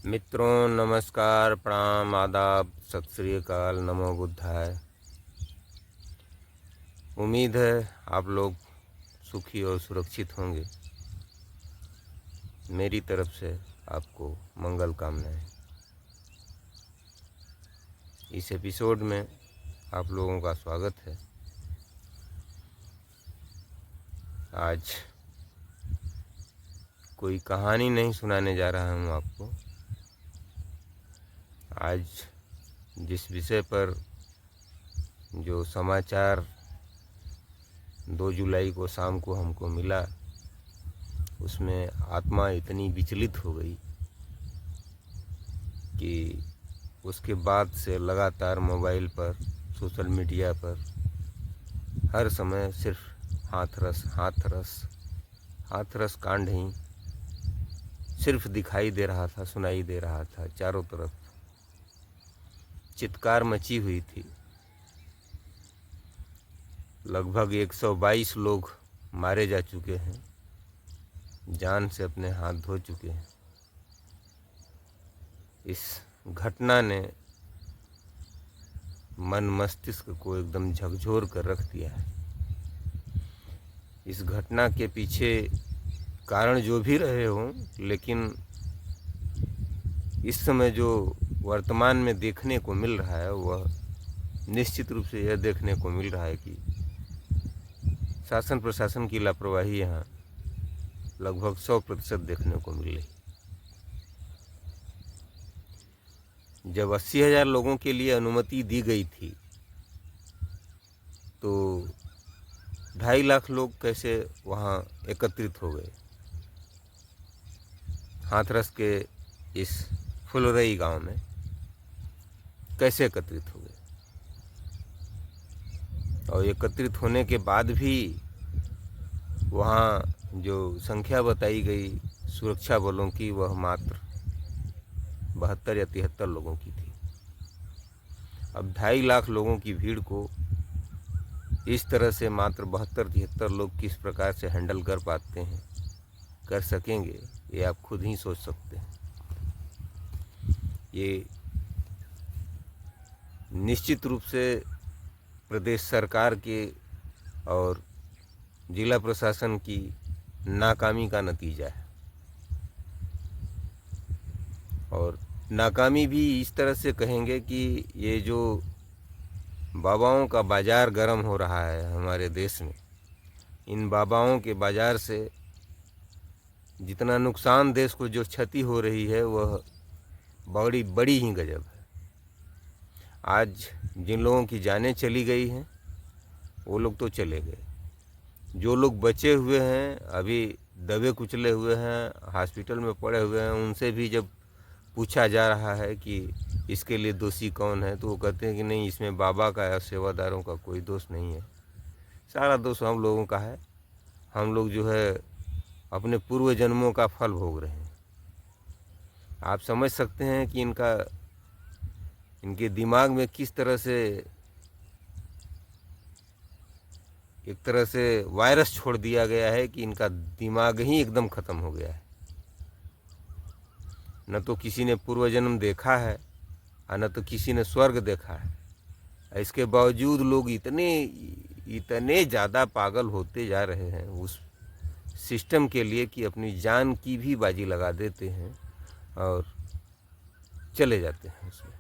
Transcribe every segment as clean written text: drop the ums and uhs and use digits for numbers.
मित्रों नमस्कार, प्रणाम, आदाब, सत श्री अकाल, नमो बुद्धाय। उम्मीद है आप लोग सुखी और सुरक्षित होंगे। मेरी तरफ से आपको मंगल कामनाएं। इस एपिसोड में आप लोगों का स्वागत है। आज कोई कहानी नहीं सुनाने जा रहा हूँ आपको। आज जिस विषय पर जो समाचार 2 जुलाई को शाम को हमको मिला, उसमें आत्मा इतनी विचलित हो गई कि उसके बाद से लगातार मोबाइल पर, सोशल मीडिया पर हर समय सिर्फ हाथरस कांड ही सिर्फ दिखाई दे रहा था, सुनाई दे रहा था। चारों तरफ चित्कार मची हुई थी। लगभग 122 लोग मारे जा चुके हैं, जान से अपने हाथ धो चुके हैं। इस घटना ने मन मस्तिष्क को एकदम झकझोर कर रख दिया है। इस घटना के पीछे कारण जो भी रहे हों, लेकिन इस समय जो वर्तमान में देखने को मिल रहा है वह निश्चित रूप से यह देखने को मिल रहा है कि शासन प्रशासन की लापरवाही यहाँ लगभग 100% देखने को मिल रही। जब 80,000 लोगों के लिए अनुमति दी गई थी तो 2.5 लाख लोग कैसे वहाँ एकत्रित हो गए। हाथरस के इस फुलरई गांव में कैसे एकत्रित हो गए, और एकत्रित होने के बाद भी वहाँ जो संख्या बताई गई सुरक्षा बलों की, वह मात्र 72 या 73 लोगों की थी। अब 2.5 लाख लोगों की भीड़ को इस तरह से मात्र 72-73 लोग किस प्रकार से हैंडल कर पाते हैं, कर सकेंगे, ये आप खुद ही सोच सकते हैं। ये निश्चित रूप से प्रदेश सरकार के और जिला प्रशासन की नाकामी का नतीजा है। और नाकामी भी इस तरह से कहेंगे कि ये जो बाबाओं का बाज़ार गर्म हो रहा है हमारे देश में, इन बाबाओं के बाज़ार से जितना नुकसान, देश को जो क्षति हो रही है, वह बड़ी बड़ी ही गजब है। आज जिन लोगों की जानें चली गई हैं वो लोग तो चले गए, जो लोग बचे हुए हैं, अभी दबे कुचले हुए हैं, हॉस्पिटल में पड़े हुए हैं, उनसे भी जब पूछा जा रहा है कि इसके लिए दोषी कौन है, तो वो कहते हैं कि नहीं, इसमें बाबा का या सेवादारों का कोई दोष नहीं है, सारा दोष हम लोगों का है। हम लोग जो है अपने पूर्व जन्मों का फल भोग रहे हैं। आप समझ सकते हैं कि इनके दिमाग में किस तरह से एक तरह से वायरस छोड़ दिया गया है कि इनका दिमाग ही एकदम ख़त्म हो गया है। न तो किसी ने पूर्व जन्म देखा है और न तो किसी ने स्वर्ग देखा है। इसके बावजूद लोग इतने ज़्यादा पागल होते जा रहे हैं उस सिस्टम के लिए कि अपनी जान की भी बाजी लगा देते हैं और चले जाते हैं उसमें।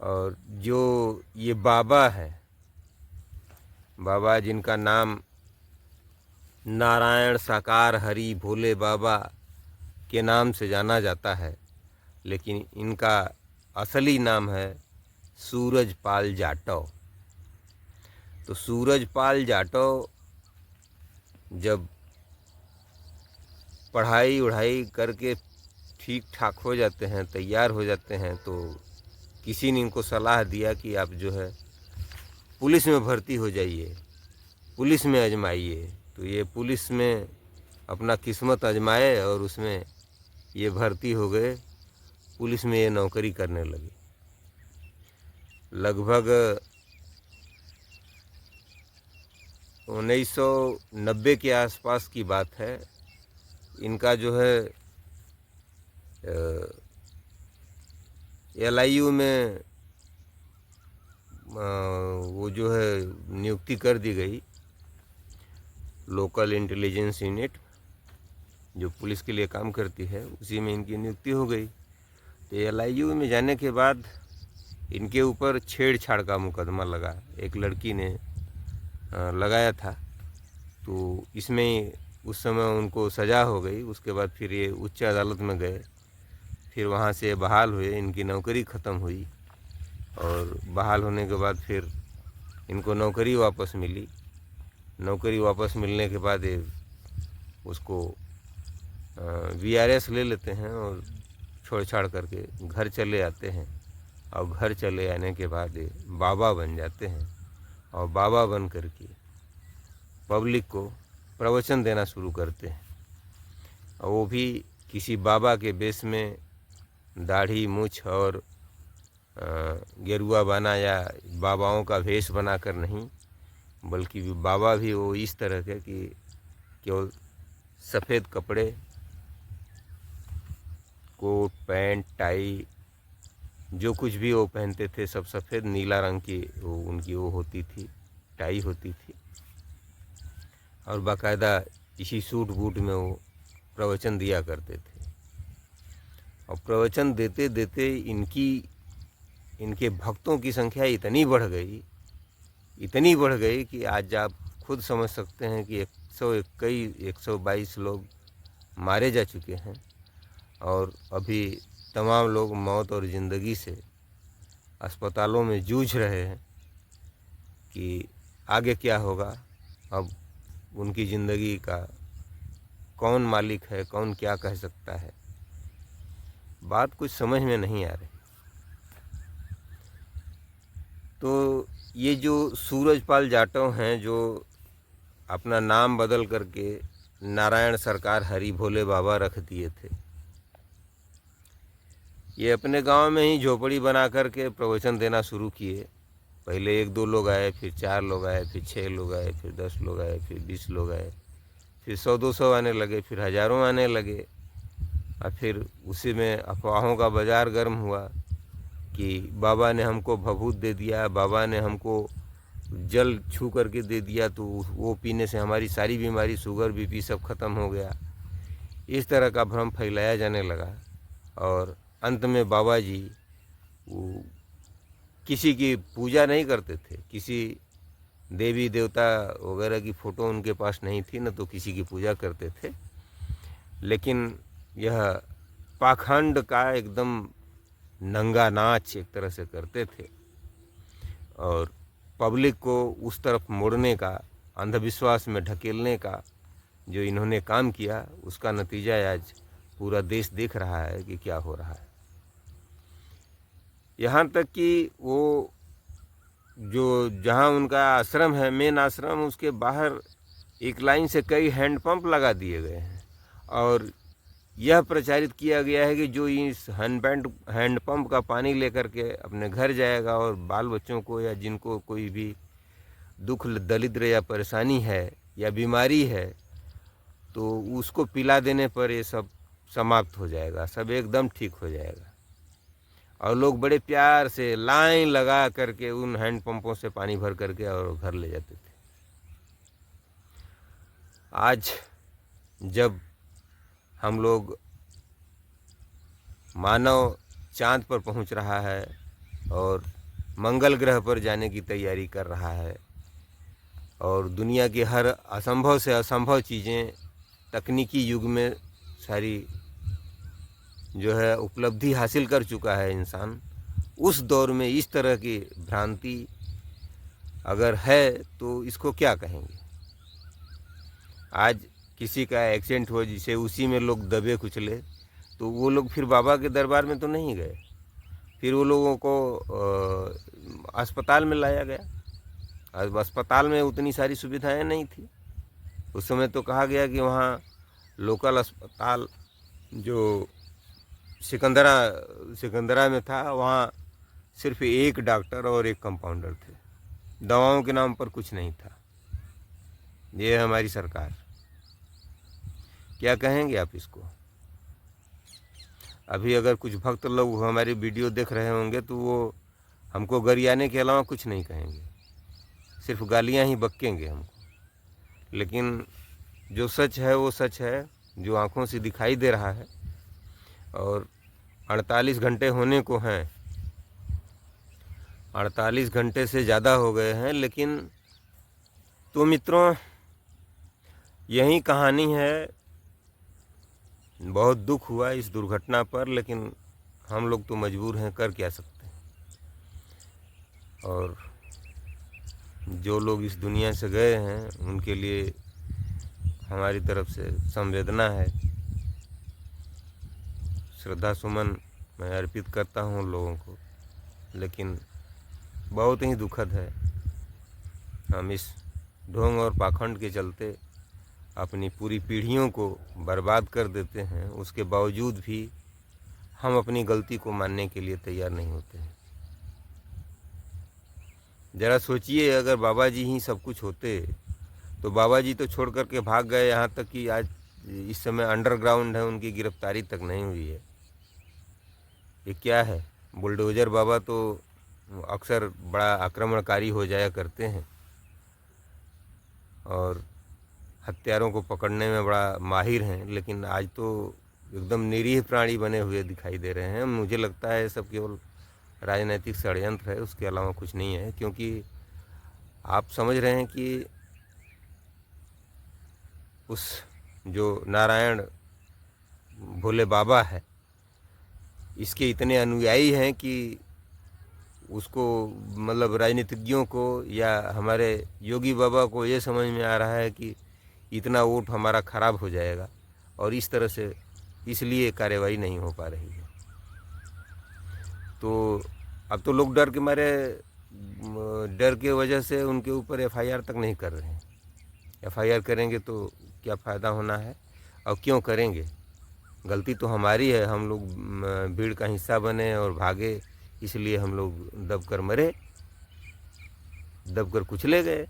और जो ये बाबा है, बाबा जिनका नाम नारायण साकार हरि भोले बाबा के नाम से जाना जाता है, लेकिन इनका असली नाम है सूरजपाल जाटव। तो सूरजपाल जाटव जब पढ़ाई उढ़ाई करके ठीक ठाक हो जाते हैं, तैयार हो जाते हैं, तो किसी ने इनको सलाह दिया कि आप जो है पुलिस में भर्ती हो जाइए, पुलिस में आजमाइए। तो ये पुलिस में अपना किस्मत आजमाए और उसमें ये भर्ती हो गए, पुलिस में ये नौकरी करने लगे। लगभग 1990 के आसपास की बात है। इनका जो है LIU में वो जो है नियुक्ति कर दी गई, लोकल इंटेलिजेंस यूनिट जो पुलिस के लिए काम करती है, उसी में इनकी नियुक्ति हो गई। तो LIU में जाने के बाद इनके ऊपर छेड़छाड़ का मुकदमा लगा, एक लड़की ने लगाया था। तो इसमें उस समय उनको सज़ा हो गई। उसके बाद फिर ये उच्च अदालत में गए, फिर वहाँ से बहाल हुए, इनकी नौकरी ख़त्म हुई और बहाल होने के बाद फिर इनको नौकरी वापस मिली। नौकरी वापस मिलने के बाद ये उसको VRS ले लेते हैं और छोड़ छाड़ करके घर चले आते हैं। और घर चले आने के बाद ये बाबा बन जाते हैं और बाबा बन करके पब्लिक को प्रवचन देना शुरू करते हैं। और वो भी किसी बाबा के बेस में, दाढ़ी मूछ और गेरुआ बना या बाबाओं का वेश बनाकर नहीं, बल्कि बाबा भी वो इस तरह के कि केवल सफ़ेद कपड़े, कोट पैंट टाई, जो कुछ भी वो पहनते थे सब सफ़ेद, नीला रंग की वो उनकी वो होती थी, टाई होती थी। और बाकायदा इसी सूट बूट में वो प्रवचन दिया करते थे। और प्रवचन देते देते इनके भक्तों की संख्या इतनी बढ़ गई कि आज आप खुद समझ सकते हैं कि 122 लोग मारे जा चुके हैं और अभी तमाम लोग मौत और ज़िंदगी से अस्पतालों में जूझ रहे हैं कि आगे क्या होगा। अब उनकी ज़िंदगी का कौन मालिक है, कौन क्या कह सकता है, बात कुछ समझ में नहीं आ रही। तो ये जो सूरजपाल जाटव हैं, जो अपना नाम बदल करके नारायण सरकार हरि भोले बाबा रख दिए थे, ये अपने गांव में ही झोपड़ी बना करके प्रवचन देना शुरू किए। पहले 1-2 लोग आए, फिर 4 लोग आए, फिर 6 लोग आए, फिर 10 लोग आए, फिर 20 लोग आए, फिर 100-200 आने लगे, फिर हज़ारों आने लगे। और फिर उसी में अफवाहों का बाज़ार गर्म हुआ कि बाबा ने हमको भभूत दे दिया, बाबा ने हमको जल छू करके दे दिया, तो वो पीने से हमारी सारी बीमारी, शुगर BP सब ख़त्म हो गया। इस तरह का भ्रम फैलाया जाने लगा। और अंत में बाबा जी वो किसी की पूजा नहीं करते थे, किसी देवी देवता वगैरह की फ़ोटो उनके पास नहीं थी, न तो किसी की पूजा करते थे। लेकिन यह पाखंड का एकदम नंगा नाच एक तरह से करते थे और पब्लिक को उस तरफ मोड़ने का, अंधविश्वास में ढकेलने का जो इन्होंने काम किया, उसका नतीजा आज पूरा देश देख रहा है कि क्या हो रहा है। यहाँ तक कि वो जो जहाँ उनका आश्रम है, मेन आश्रम, उसके बाहर एक लाइन से कई हैंडपंप लगा दिए गए हैं और यह प्रचारित किया गया है कि जो इस हैंडपंप का पानी लेकर के अपने घर जाएगा और बाल बच्चों को या जिनको कोई भी दुख दरिद्र या परेशानी है या बीमारी है, तो उसको पिला देने पर ये सब समाप्त हो जाएगा, सब एकदम ठीक हो जाएगा। और लोग बड़े प्यार से लाइन लगा करके उन हैंडपंपों से पानी भर करके और घर ले जाते थे। आज जब हम लोग मानव चांद पर पहुंच रहा है और मंगल ग्रह पर जाने की तैयारी कर रहा है और दुनिया की हर असंभव से असंभव चीज़ें तकनीकी युग में सारी जो है उपलब्धि हासिल कर चुका है इंसान, उस दौर में इस तरह की भ्रांति अगर है तो इसको क्या कहेंगे। आज किसी का एक्सीडेंट हो जिसे उसी में लोग दबे कुचले, तो वो लोग फिर बाबा के दरबार में तो नहीं गए, फिर वो लोगों को अस्पताल में लाया गया। अब अस्पताल में उतनी सारी सुविधाएं नहीं थी उस समय, तो कहा गया कि वहाँ लोकल अस्पताल जो सिकंदरा में था, वहाँ सिर्फ एक डॉक्टर और एक कंपाउंडर थे, दवाओं के नाम पर कुछ नहीं था। ये है हमारी सरकार, क्या कहेंगे आप इसको। अभी अगर कुछ भक्त लोग हमारी वीडियो देख रहे होंगे तो वो हमको गरियाने के अलावा कुछ नहीं कहेंगे, सिर्फ गालियां ही बक्केंगे हमको। लेकिन जो सच है वो सच है, जो आँखों से दिखाई दे रहा है। और 48 घंटे होने को हैं, 48 घंटे से ज़्यादा हो गए हैं। लेकिन तो मित्रों, यही कहानी है। बहुत दुख हुआ इस दुर्घटना पर, लेकिन हम लोग तो मजबूर हैं, कर क्या सकते हैं। और जो लोग इस दुनिया से गए हैं उनके लिए हमारी तरफ से संवेदना है, श्रद्धा सुमन मैं अर्पित करता हूँ लोगों को। लेकिन बहुत ही दुखद है, हम इस ढोंग और पाखंड के चलते अपनी पूरी पीढ़ियों को बर्बाद कर देते हैं। उसके बावजूद भी हम अपनी गलती को मानने के लिए तैयार नहीं होते हैं। ज़रा सोचिए, अगर बाबा जी ही सब कुछ होते तो बाबा जी तो छोड़ कर के भाग गए, यहाँ तक कि आज इस समय अंडरग्राउंड है, उनकी गिरफ्तारी तक नहीं हुई है। ये क्या है? बुलडोज़र बाबा तो अक्सर बड़ा आक्रमणकारी हो जाया करते हैं और हत्यारों को पकड़ने में बड़ा माहिर हैं, लेकिन आज तो एकदम निरीह प्राणी बने हुए दिखाई दे रहे हैं। मुझे लगता है सब केवल राजनीतिक षड्यंत्र है, उसके अलावा कुछ नहीं है। क्योंकि आप समझ रहे हैं कि उस जो नारायण भोले बाबा है, इसके इतने अनुयायी हैं कि उसको मतलब राजनीतिज्ञों को या हमारे योगी बाबा को ये समझ में आ रहा है कि इतना वोट हमारा ख़राब हो जाएगा, और इस तरह से इसलिए कार्रवाई नहीं हो पा रही है। तो अब तो लोग डर के मारे, डर के वजह से उनके ऊपर एफआईआर तक नहीं कर रहे हैं। एफआईआर करेंगे तो क्या फ़ायदा होना है, और क्यों करेंगे? गलती तो हमारी है, हम लोग भीड़ का हिस्सा बने और भागे, इसलिए हम लोग दब कर मरे, दब कर कुचले गए।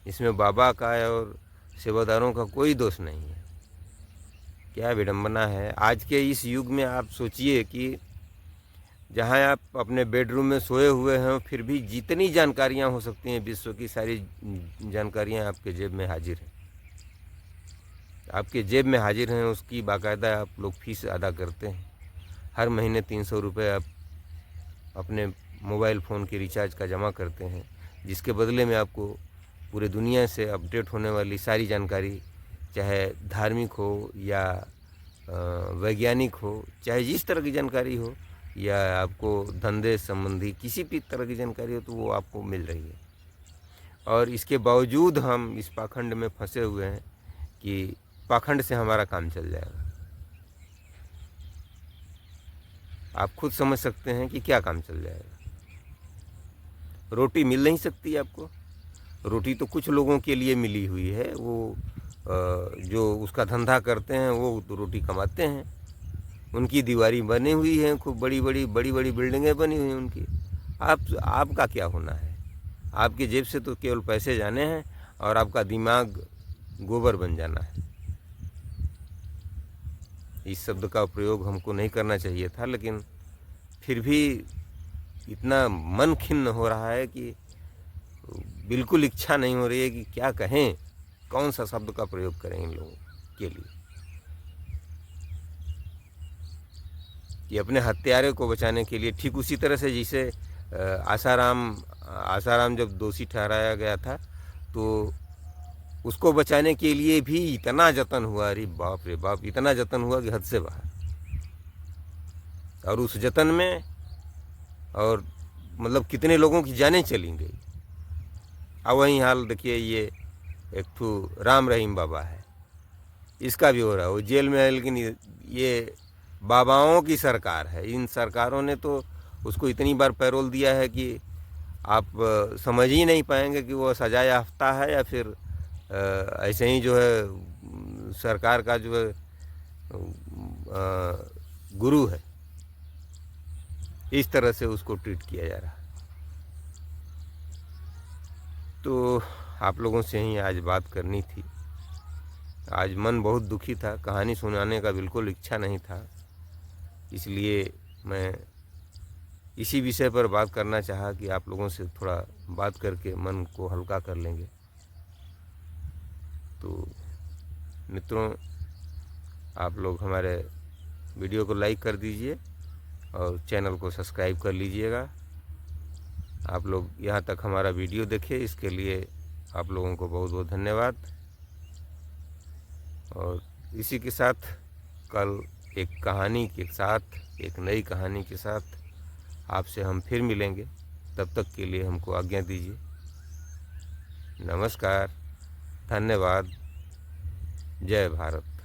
इसमें बाबा का और सेवादारों का कोई दोष नहीं है। क्या विडंबना है। आज के इस युग में आप सोचिए कि जहाँ आप अपने बेडरूम में सोए हुए हैं, फिर भी जितनी जानकारियाँ हो सकती हैं विश्व की, सारी जानकारियाँ आपके जेब में हाजिर हैं। आपके जेब में हाजिर हैं, उसकी बाकायदा आप लोग फीस अदा करते हैं। हर महीने 300 रुपये आप अपने मोबाइल फ़ोन के रिचार्ज का जमा करते हैं, जिसके बदले में आपको पूरे दुनिया से अपडेट होने वाली सारी जानकारी, चाहे धार्मिक हो या वैज्ञानिक हो, चाहे जिस तरह की जानकारी हो, या आपको धंधे संबंधी किसी भी तरह की जानकारी हो, तो वो आपको मिल रही है। और इसके बावजूद हम इस पाखंड में फंसे हुए हैं कि पाखंड से हमारा काम चल जाएगा। आप खुद समझ सकते हैं कि क्या काम चल जाएगा। रोटी मिल नहीं सकती आपको। रोटी तो कुछ लोगों के लिए मिली हुई है, वो जो उसका धंधा करते हैं वो तो रोटी कमाते हैं। उनकी दीवारी बनी हुई है, खूब बड़ी बड़ी बिल्डिंगें बनी हुई हैं उनकी। आपका क्या होना है? आपके जेब से तो केवल पैसे जाने हैं और आपका दिमाग गोबर बन जाना है। इस शब्द का प्रयोग हमको नहीं करना चाहिए था, लेकिन फिर भी इतना मन खिन्न हो रहा है कि बिल्कुल इच्छा नहीं हो रही है कि क्या कहें, कौन सा शब्द का प्रयोग करें इन लोगों के लिए कि अपने हत्यारे को बचाने के लिए। ठीक उसी तरह से जैसे आसाराम जब दोषी ठहराया गया था, तो उसको बचाने के लिए भी इतना जतन हुआ, अरे बाप रे बाप, इतना जतन हुआ कि हद से बाहर। और उस जतन में और मतलब कितने लोगों की जानें चली गई। अब वही हाल देखिए, ये एक तो राम रहीम बाबा है, इसका भी हो रहा है, वो जेल में है। लेकिन ये बाबाओं की सरकार है। इन सरकारों ने तो उसको इतनी बार पैरोल दिया है कि आप समझ ही नहीं पाएंगे कि वो सजा याफ्ता है या फिर ऐसे ही जो है सरकार का जो है गुरु है। इस तरह से उसको ट्रीट किया जा रहा है। तो आप लोगों से ही आज बात करनी थी। आज मन बहुत दुखी था, कहानी सुनाने का बिल्कुल इच्छा नहीं था, इसलिए मैं इसी विषय पर बात करना चाहा कि आप लोगों से थोड़ा बात करके मन को हल्का कर लेंगे। तो मित्रों, आप लोग हमारे वीडियो को लाइक कर दीजिए और चैनल को सब्सक्राइब कर लीजिएगा। आप लोग यहाँ तक हमारा वीडियो देखे, इसके लिए आप लोगों को बहुत बहुत धन्यवाद। और इसी के साथ कल एक कहानी के साथ, एक नई कहानी के साथ आपसे हम फिर मिलेंगे। तब तक के लिए हमको आज्ञा दीजिए। नमस्कार, धन्यवाद, जय भारत।